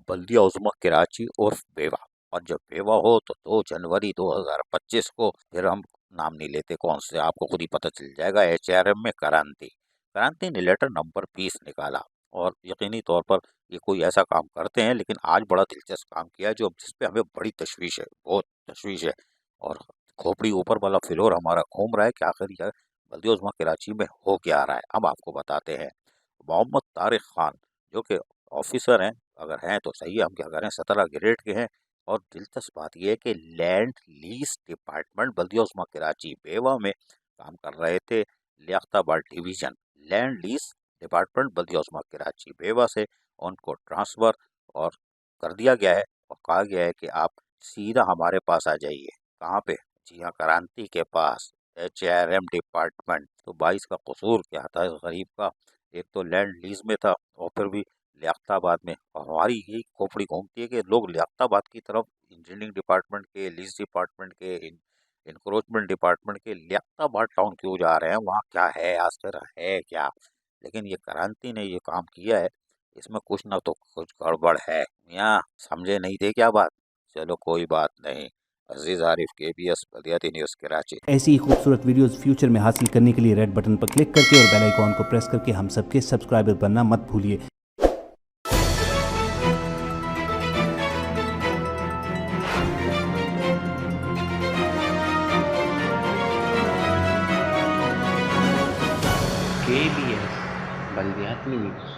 बल्दिया उज़्मा कराची उर्फ बेवा। और जब बेवा हो तो 2 जनवरी 2025 को, फिर हम नाम नहीं लेते कौन से, आपको खुद ही पता चल जाएगा, एचआरएम में क्रांति ने लेटर नंबर 20 निकाला। और यकीनी तौर पर ये कोई ऐसा काम करते हैं, लेकिन आज बड़ा दिलचस्प काम किया है जो जिसपे हमें बड़ी तशवीश है, बहुत तशवीश है। और खोपड़ी ऊपर वाला फ्लोर हमारा घूम रहा है कि आखिर यह बल्दिया उज़्मा कराची में हो क्या रहा है। अब आपको बताते हैं। मोहम्मद तारिक खान, जो कि ऑफिसर हैं, अगर हैं तो सही है, हम क्या करें, 17 ग्रेड के हैं। और दिलचस्प बात यह है कि land lease department Baldia Uzma Karachi बेवा में काम कर रहे थे। Liaquatabad division land lease department Baldia Uzma Karachi बेवा से उनको ट्रांसफ़र और कर दिया गया है। और कहा गया है कि आप सीधा हमारे पास आ जाइए। कहाँ पे? जी हाँ, क्रांति के पास, एचआरएम डिपार्टमेंट। तो 22 का कसूर क्या था इस गरीब का? एक तो लैंड लीज में था और फिर भी लियाकताबाद में। और हमारी यही खोपड़ी घूमती है कि लोग लियाकताबाद की तरफ इंजीनियरिंग डिपार्टमेंट के, लीज डिपार्टमेंट के, इंक्रोचमेंट डिपार्टमेंट के लियाकताबाद टाउन क्यों जा रहे हैं? वहाँ क्या है, आखिर है क्या? लेकिन ये क्रांति ने ये काम किया है, इसमें कुछ ना तो कुछ गड़बड़ है। यहाँ समझे नहीं थे क्या बात? चलो कोई बात नहीं। अजीज आरिफ, केबीएस बल्दियाती न्यूज़ कराची। ऐसी ही खूबसूरत वीडियोस फ्यूचर में हासिल करने के लिए रेड बटन पर क्लिक करके और बेल आइकॉन को प्रेस करके हम सबके सब्सक्राइबर बनना मत भूलिए। KBS बल्दियाती न्यूज़।